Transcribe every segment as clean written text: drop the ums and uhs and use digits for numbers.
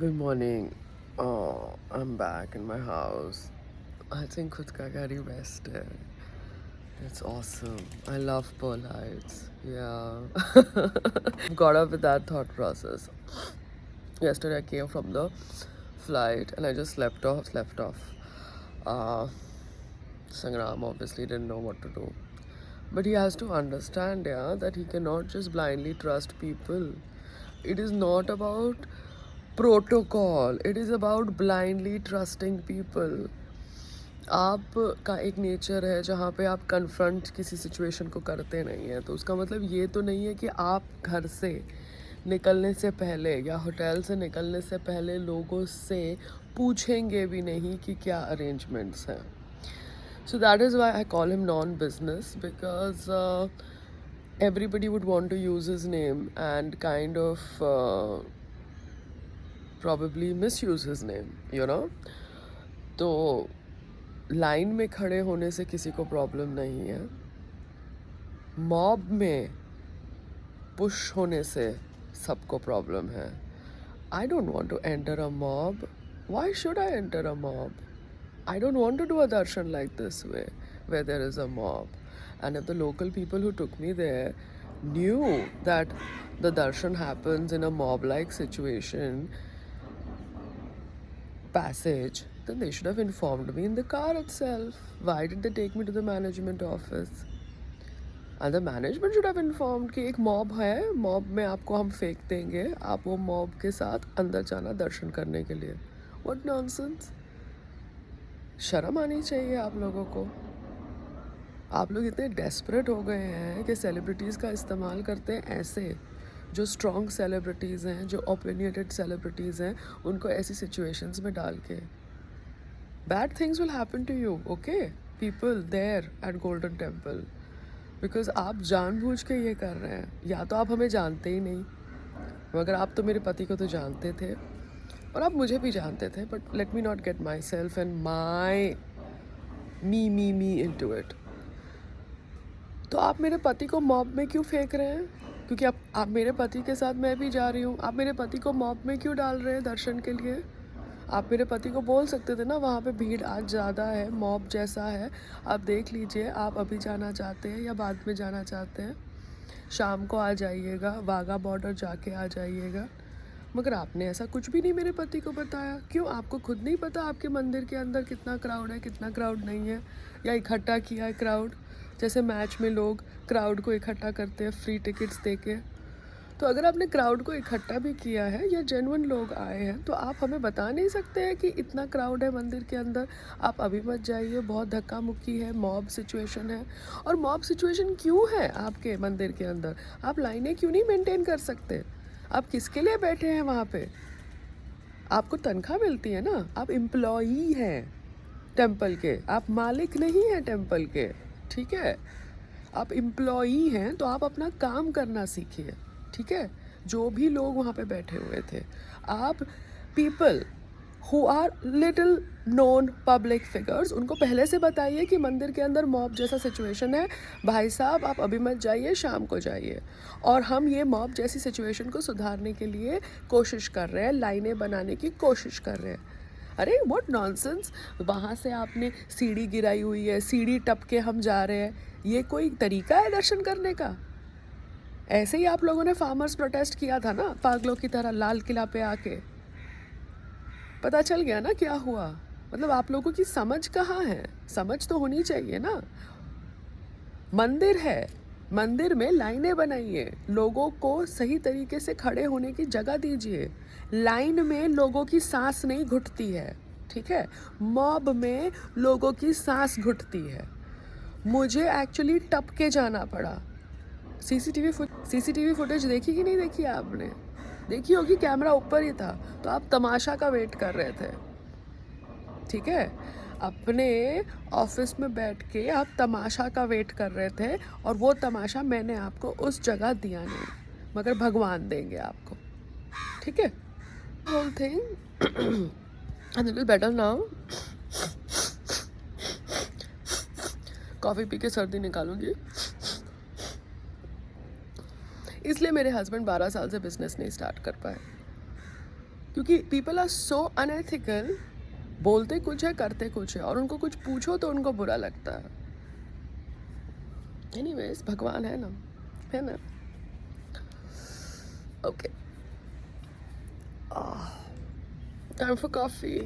Good morning. I'm back in my house. I think खुद का घर ही best है. It's awesome. I love Pearl Heights. Yeah. Got up with that thought process. Yesterday I came from the flight and I just slept off. Uh, Sangram obviously didn't know what to do. But he has to understand, yeah, that he cannot just blindly trust people. It is not about protocol. It is about blindly trusting people. आप का एक nature है जहाँ पे आप confront किसी situation को करते नहीं हैं, तो उसका मतलब ये तो नहीं है कि आप घर से निकलने से पहले या होटल से निकलने से पहले लोगों से पूछेंगे भी नहीं कि क्या अरेंजमेंट्स हैं. So that is why I call him non-business, because everybody would want to use his name and kind of probably misuse his name, you know. तो लाइन में खड़े होने से किसी को प्रॉब्लम नहीं है. मॉब में पुश होने से सबको प्रॉब्लम है. I don't want to enter a mob. Why should I enter a mob? I don't want to do a darshan like this way, where there is a mob. And if the local people who took me there knew that the darshan happens in a mob-like situation, passage, then they should have informed me in the car itself. Why did they take me to the management office? And the management should have informed कि एक mob है, mob में आपको हम फेंक देंगे, आप वो मॉब के साथ अंदर जाना दर्शन करने के लिए. What nonsense! शर्म आनी चाहिए आप लोगों को. आप लोग इतने डेस्परेट हो गए हैं कि सेलिब्रिटीज़ का इस्तेमाल करते हैं ऐसे. जो स्ट्रॉन्ग सेलिब्रिटीज़ हैं, जो ओपिनियटेड सेलिब्रिटीज़ हैं, उनको ऐसी सिचुएशंस में डाल के. Bad things will happen to you, okay, people there at Golden Temple. Because आप जानबूझ के ये कर रहे हैं. या तो आप हमें जानते ही नहीं, मगर आप तो मेरे पति को तो जानते थे और आप मुझे भी जानते थे. But let me not get my self and my me into it. तो आप मेरे पति को मॉब में क्यों फेंक रहे हैं? क्योंकि आप मेरे पति के साथ मैं भी जा रही हूँ. आप मेरे पति को मॉब में क्यों डाल रहे हैं दर्शन के लिए? आप मेरे पति को बोल सकते थे ना, वहाँ पे भीड़ आज ज़्यादा है, मॉब जैसा है, आप देख लीजिए, आप अभी जाना चाहते हैं या बाद में जाना चाहते हैं, शाम को आ जाइएगा, वाघा बॉर्डर जाके आ जाइएगा. मगर आपने ऐसा कुछ भी नहीं मेरे पति को बताया. क्यों? आपको खुद नहीं पता आपके मंदिर के अंदर कितना क्राउड है, कितना क्राउड नहीं है? या इकट्ठा किया है क्राउड, जैसे मैच में लोग क्राउड को इकट्ठा करते हैं फ्री टिकट्स दे के. तो अगर आपने क्राउड को इकट्ठा भी किया है या जेन्युइन लोग आए हैं, तो आप हमें बता नहीं सकते हैं कि इतना क्राउड है मंदिर के अंदर, आप अभी मत जाइए, बहुत धक्का मुक्की है, मॉब सिचुएशन है. और मॉब सिचुएशन क्यों है आपके मंदिर के अंदर? आप लाइनें क्यों नहीं मेंटेन कर सकते? आप किसके लिए बैठे हैं वहाँ पे? आपको तनख्वाह मिलती है ना, आप एम्प्लॉई हैं टेम्पल के, आप मालिक नहीं हैं टेम्पल के, ठीक है? आप एम्प्लॉई हैं, तो आप अपना काम करना सीखिए, ठीक है? जो भी लोग वहाँ पे बैठे हुए थे, आप people who are little known public figures, उनको पहले से बताइए कि मंदिर के अंदर मॉब जैसा सिचुएशन है, भाई साहब आप अभी मत जाइए, शाम को जाइए. और हम ये मॉब जैसी सिचुएशन को सुधारने के लिए कोशिश कर रहे हैं, लाइनें बनाने की कोशिश कर रहे हैं. अरे व्हाट नॉनसेंस! वहाँ से आपने सीढ़ी गिराई हुई है, सीढ़ी टप के हम जा रहे हैं. ये कोई तरीका है दर्शन करने का? ऐसे ही आप लोगों ने फार्मर्स प्रोटेस्ट किया था ना, पागलों की तरह लाल किला पे आके. पता चल गया ना क्या हुआ. मतलब आप लोगों की समझ कहाँ है? समझ तो होनी चाहिए ना. मंदिर है, मंदिर में लाइनें बनाइए, लोगों को सही तरीके से खड़े होने की जगह दीजिए. लाइन में लोगों की सांस नहीं घुटती है, ठीक है? मॉब में लोगों की सांस घुटती है. मुझे एक्चुअली टप के जाना पड़ा. सीसीटीवी फुटेज देखी कि नहीं देखी आपने? देखी होगी, कैमरा ऊपर ही था, तो आप तमाशा का वेट कर रहे थे, ठीक है? अपने ऑफिस में बैठ के आप तमाशा का वेट कर रहे थे, और वो तमाशा मैंने आपको उस जगह दिया नहीं, मगर भगवान देंगे आपको, ठीक है? Whole thing a little better now. Coffee पी के सर्दी निकालूंगी. इसलिए मेरे हस्बैंड 12 साल से बिजनेस नहीं स्टार्ट कर पाए. क्योंकि पीपल आर सो अनएथिकल, बोलते कुछ है करते कुछ है, और उनको कुछ पूछो तो उनको बुरा लगता है. एनीवेज, भगवान है ना. Okay, time for coffee.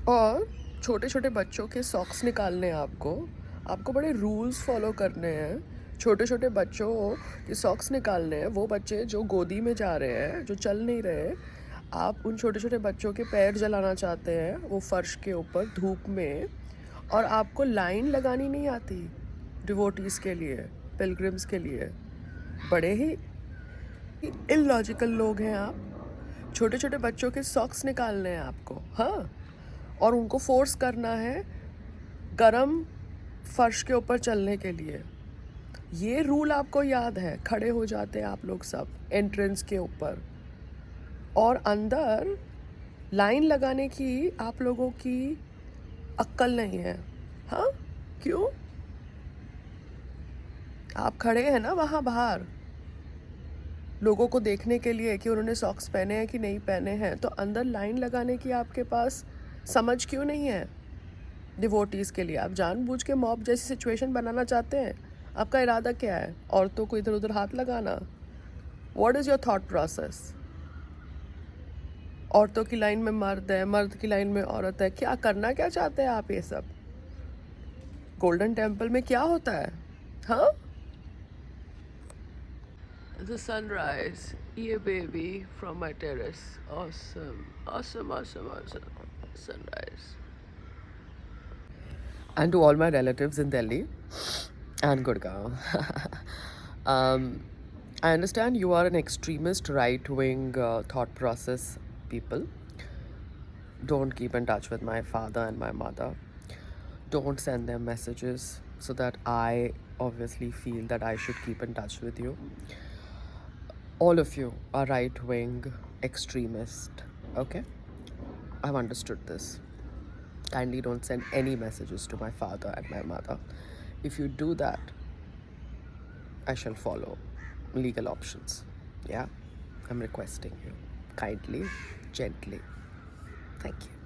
और छोटे छोटे बच्चों के सॉक्स निकालने हैं आपको बड़े रूल्स फॉलो करने हैं. छोटे छोटे बच्चों के सॉक्स निकालने हैं. वो बच्चे जो गोदी में जा रहे हैं, जो चल नहीं रहे, आप उन छोटे छोटे बच्चों के पैर जलाना चाहते हैं वो फर्श के ऊपर धूप में, और आपको लाइन लगानी नहीं आती डिवोटीज़ के लिए, पिलग्रिम्स के लिए. बड़े ही इलॉजिकल लोग हैं आप. छोटे छोटे बच्चों के सॉक्स निकालने हैं आपको, हाँ, और उनको फोर्स करना है गरम फर्श के ऊपर चलने के लिए. ये रूल आपको याद है. खड़े हो जाते हैं आप लोग सब एंट्रेंस के ऊपर, और अंदर लाइन लगाने की आप लोगों की अक्ल नहीं है. हाँ, क्यों? आप खड़े हैं ना वहाँ बाहर लोगों को देखने के लिए कि उन्होंने सॉक्स पहने हैं कि नहीं पहने हैं, तो अंदर लाइन लगाने की आपके पास समझ क्यों नहीं है डिवोटीज़ के लिए? आप जानबूझ के मॉब जैसी सिचुएशन बनाना चाहते हैं. आपका इरादा क्या है? औरतों को इधर उधर हाथ लगाना? What is your thought process? औरतों की लाइन में मर्द है, मर्द की लाइन में औरत है. क्या करना क्या चाहते हैं आप? ये सब गोल्डन टेम्पल में क्या होता है? हाँ, the sunrise, yeah baby, from my terrace. Awesome, awesome, awesome, awesome sunrise. And to all my relatives in Delhi and Gurgaon, I understand you are an extremist, right-wing thought process people. Don't keep in touch with my father and my mother. Don't send them messages so that I obviously feel that I should keep in touch with you. All of you are right-wing extremist, okay? I've understood this. Kindly don't send any messages to my father and my mother. If you do that, I shall follow legal options. Yeah? I'm requesting you. Kindly, gently. Thank you.